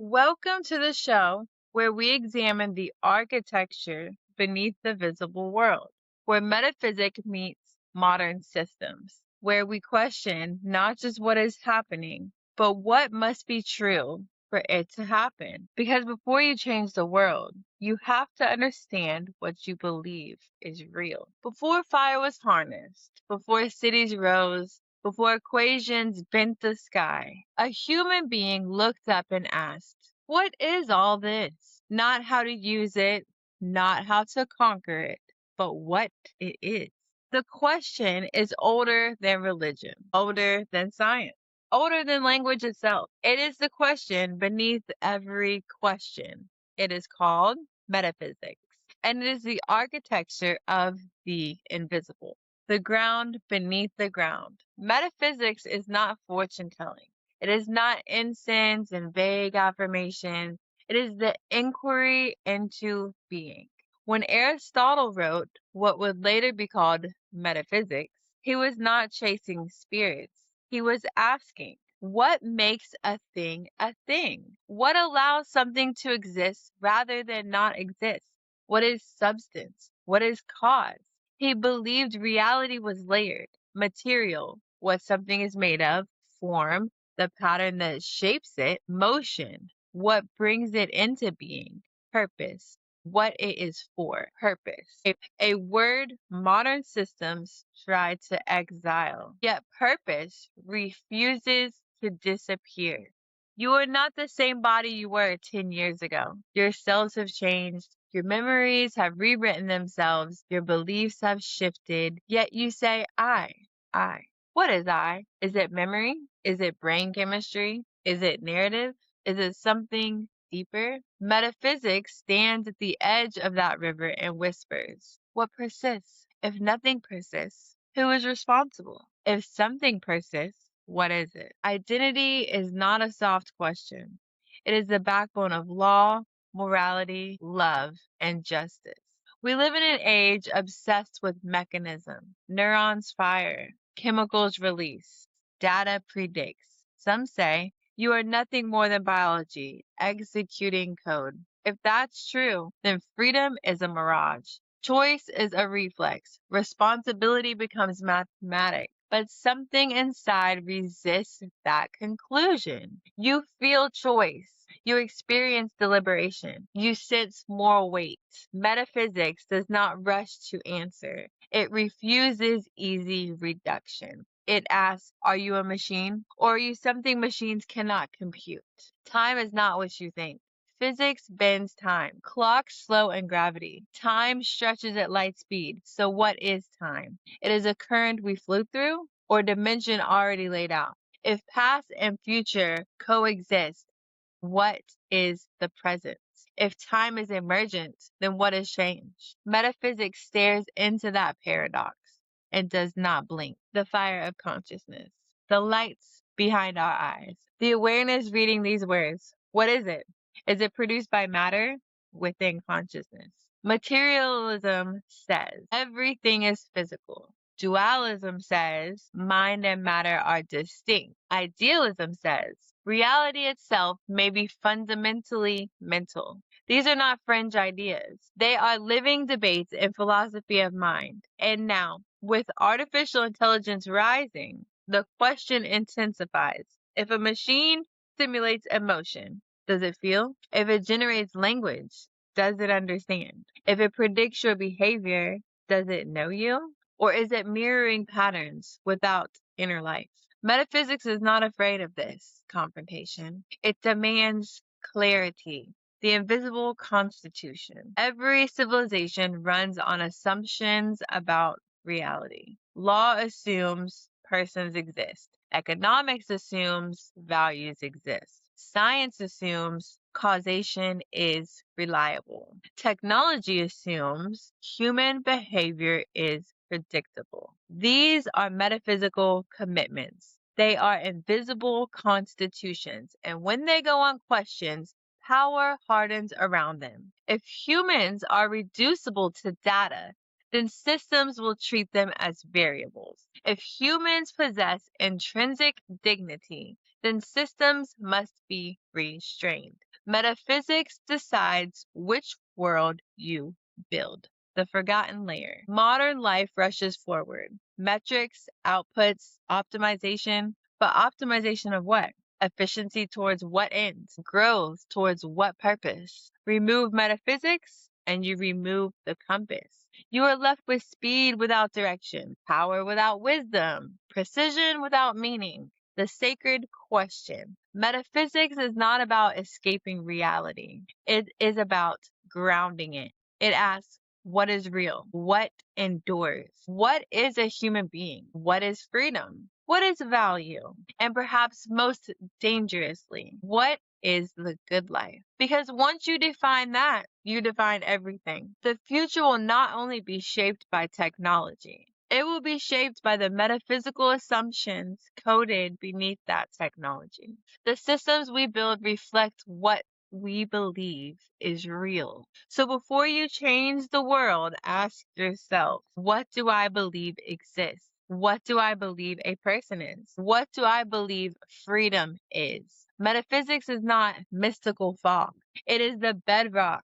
Welcome to the show where we examine the architecture beneath the visible world, where metaphysics meets modern systems, where we question not just what is happening, but what must be true for it to happen. Because before you change the world, you have to understand what you believe is real. Before fire was harnessed, before cities rose, before equations bent the sky, a human being looked up and asked, "What is all this?" Not how to use it, not how to conquer it, but what it is. The question is older than religion, older than science, older than language itself. It is the question beneath every question. It is called metaphysics, and it is the architecture of the invisible, the ground beneath the ground. Metaphysics is not fortune telling. It is not incense and vague affirmation. It is the inquiry into being. When Aristotle wrote what would later be called metaphysics, he was not chasing spirits. He was asking, what makes a thing a thing? What allows something to exist rather than not exist? What is substance? What is cause? He believed reality was layered, material, what something is made of, form, the pattern that shapes it, motion, what brings it into being, purpose, what it is for, purpose. A word modern systems try to exile, yet purpose refuses to disappear. You are not the same body you were 10 years ago. Your cells have changed. Your memories have rewritten themselves. Your beliefs have shifted. Yet you say, I. What is I? Is it memory? Is it brain chemistry? Is it narrative? Is it something deeper? Metaphysics stands at the edge of that river and whispers, what persists? If nothing persists, who is responsible? If something persists, what is it? Identity is not a soft question. It is the backbone of law, morality, love, and justice. We live in an age obsessed with mechanism. Neurons fire, chemicals release, data predicts. Some say you are nothing more than biology, executing code. If that's true, then freedom is a mirage. Choice is a reflex. Responsibility becomes mathematics. But something inside resists that conclusion. You feel choice. You experience deliberation. You sense moral weight. Metaphysics does not rush to answer. It refuses easy reduction. It asks, are you a machine? Or are you something machines cannot compute? Time is not what you think. Physics bends time. Clocks slow in gravity. Time stretches at light speed. So what is time? It is a current we flew through or dimension already laid out. If past and future coexist, what is the present? If time is emergent, then what has changed? Metaphysics stares into that paradox and does not blink. The fire of consciousness. The lights behind our eyes. The awareness reading these words. What is it? Is it produced by matter within consciousness? Materialism says everything is physical. Dualism says mind and matter are distinct. Idealism says reality itself may be fundamentally mental. These are not fringe ideas. They are living debates in philosophy of mind. And now, with artificial intelligence rising, the question intensifies. If a machine simulates emotion, does it feel? If it generates language, does it understand? If it predicts your behavior, does it know you? Or is it mirroring patterns without inner life? Metaphysics is not afraid of this confrontation. It demands clarity. The invisible constitution. Every civilization runs on assumptions about reality. Law assumes persons exist. Economics assumes values exist. Science assumes causation is reliable. Technology assumes human behavior is predictable. These are metaphysical commitments. They are invisible constitutions, and when they go unquestioned, power hardens around them. If humans are reducible to data, then systems will treat them as variables. If humans possess intrinsic dignity, then systems must be restrained. Metaphysics decides which world you build. The forgotten layer. Modern life rushes forward. Metrics, outputs, optimization. But optimization of what? Efficiency towards what ends? Growth towards what purpose? Remove metaphysics and you remove the compass. You are left with speed without direction, power without wisdom, precision without meaning. The sacred question. Metaphysics is not about escaping reality. It is about grounding it. It asks, what is real? What endures? What is a human being? What is freedom? What is value? And perhaps most dangerously, what is the good life? Because once you define that, you define everything. The future will not only be shaped by technology, it will be shaped by the metaphysical assumptions coded beneath that technology. The systems we build reflect what we believe is real. So before you change the world, ask yourself, what do I believe exists? What do I believe a person is? What do I believe freedom is? Metaphysics is not mystical fog. It is the bedrock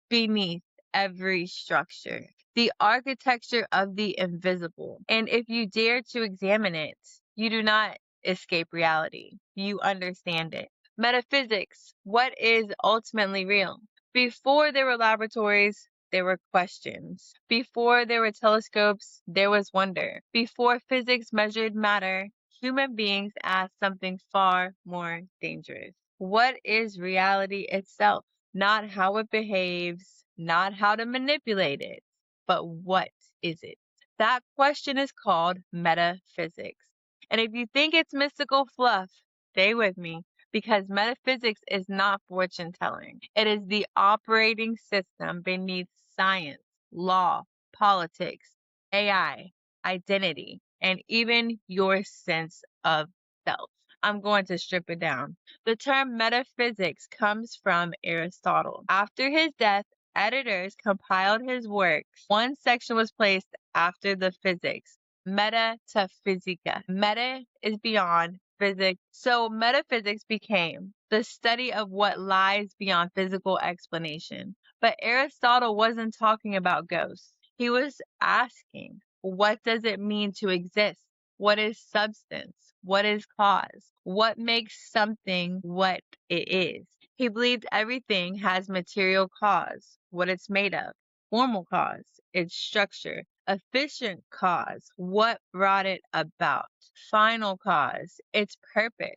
beneath every structure, the architecture of the invisible. And if you dare to examine it, you do not escape reality. You understand it. Metaphysics, what is ultimately real? Before there were laboratories, there were questions. Before there were telescopes, there was wonder. Before physics measured matter, human beings asked something far more dangerous. What is reality itself? Not how it behaves, not how to manipulate it, but what is it? That question is called metaphysics. And if you think it's mystical fluff, stay with me, because metaphysics is not fortune telling. It is the operating system beneath science, law, politics, AI, identity, and even your sense of self. I'm going to strip it down. The term metaphysics comes from Aristotle. After his death, editors compiled his works. One section was placed after the physics, metaphysica. Meta is beyond physics. So metaphysics became the study of what lies beyond physical explanation. But Aristotle wasn't talking about ghosts. He was asking, what does it mean to exist? What is substance? What is cause? What makes something what it is? He believed everything has material cause, what it's made of, formal cause, its structure, efficient cause, what brought it about, final cause, its purpose.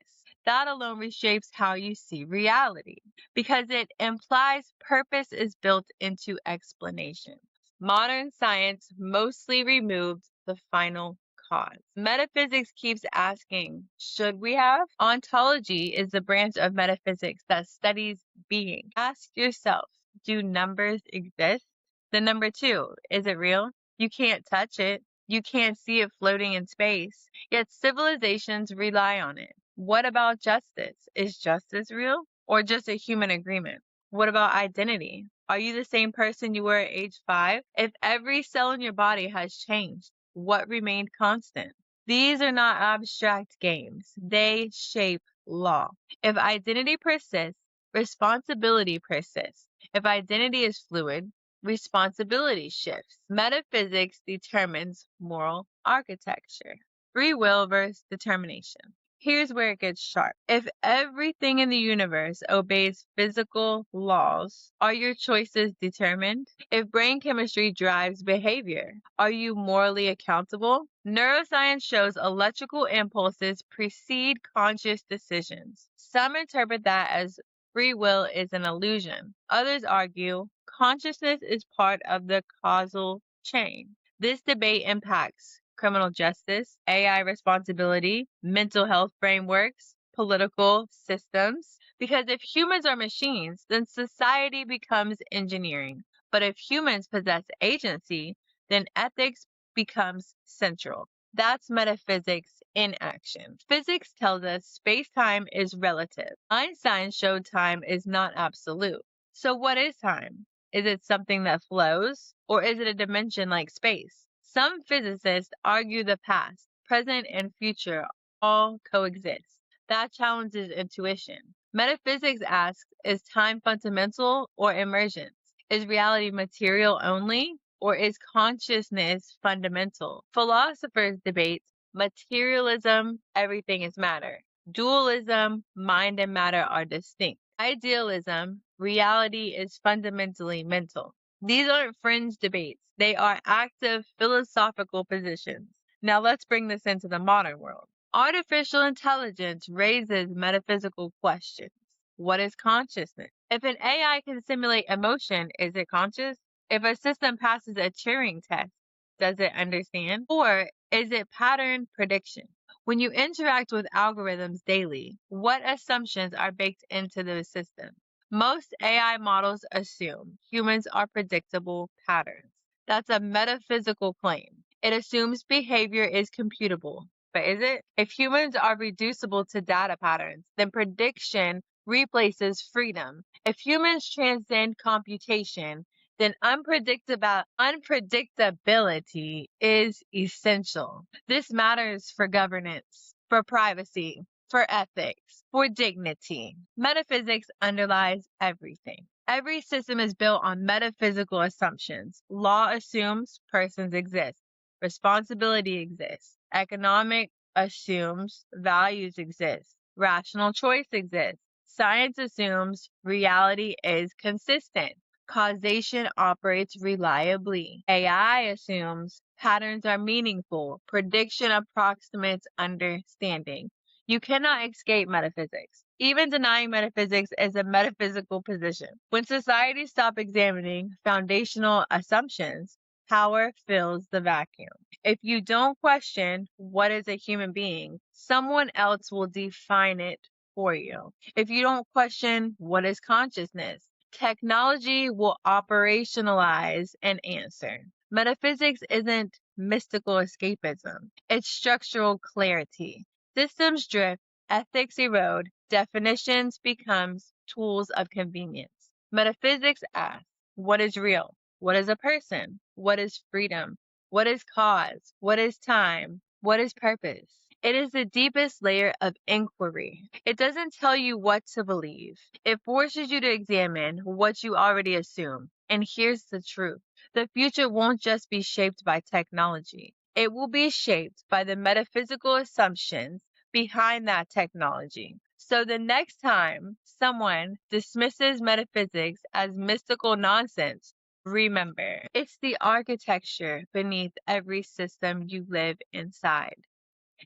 That alone reshapes how you see reality because it implies purpose is built into explanation. Modern science mostly removed the final cause. Metaphysics keeps asking, should we have? Ontology is the branch of metaphysics that studies being. Ask yourself, do numbers exist? The number 2, is it real? You can't touch it. You can't see it floating in space. Yet civilizations rely on it. What about justice? Is justice real or just a human agreement? What about identity? Are you the same person you were at age 5? If every cell in your body has changed, what remained constant? These are not abstract games. They shape law. If identity persists, responsibility persists. If identity is fluid, responsibility shifts. Metaphysics determines moral architecture. Free will versus determination. Here's where it gets sharp. If everything in the universe obeys physical laws, are your choices determined? If brain chemistry drives behavior, are you morally accountable? Neuroscience shows electrical impulses precede conscious decisions. Some interpret that as free will is an illusion. Others argue consciousness is part of the causal chain. This debate impacts criminal justice, AI responsibility, mental health frameworks, political systems. Because if humans are machines, then society becomes engineering. But if humans possess agency, then ethics becomes central. That's metaphysics in action. Physics tells us space-time is relative. Einstein showed time is not absolute. So what is time? Is it something that flows, or is it a dimension like space? Some physicists argue the past, present, and future all coexist. That challenges intuition. Metaphysics asks, is time fundamental or emergent? Is reality material only, or is consciousness fundamental? Philosophers debate materialism, everything is matter. Dualism, mind and matter are distinct. Idealism, reality is fundamentally mental. These aren't fringe debates, they are active philosophical positions. Now let's bring this into the modern world. Artificial intelligence raises metaphysical questions. What is consciousness? If an AI can simulate emotion, is it conscious? If a system passes a Turing test, does it understand? Or is it pattern prediction? When you interact with algorithms daily, what assumptions are baked into the system? Most AI models assume humans are predictable patterns. That's a metaphysical claim. It assumes behavior is computable. But is it? If humans are reducible to data patterns, then prediction replaces freedom. If humans transcend computation, then unpredictability is essential. This matters for governance, for privacy, for ethics, for dignity. Metaphysics underlies everything. Every system is built on metaphysical assumptions. Law assumes persons exist. Responsibility exists. Economic assumes values exist. Rational choice exists. Science assumes reality is consistent. Causation operates reliably. AI assumes patterns are meaningful. Prediction approximates understanding. You cannot escape metaphysics. Even denying metaphysics is a metaphysical position. When societies stop examining foundational assumptions, power fills the vacuum. If you don't question what is a human being, someone else will define it for you. If you don't question what is consciousness, technology will operationalize an answer. Metaphysics isn't mystical escapism, it's structural clarity. Systems drift, ethics erode, definitions becomes tools of convenience. Metaphysics asks, what is real? What is a person? What is freedom? What is cause? What is time? What is purpose? It is the deepest layer of inquiry. It doesn't tell you what to believe. It forces you to examine what you already assume. And here's the truth. The future won't just be shaped by technology. It will be shaped by the metaphysical assumptions behind that technology. So the next time someone dismisses metaphysics as mystical nonsense, remember, it's the architecture beneath every system you live inside.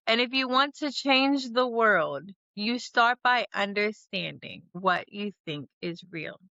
And if you want to change the world, you start by understanding what you think is real.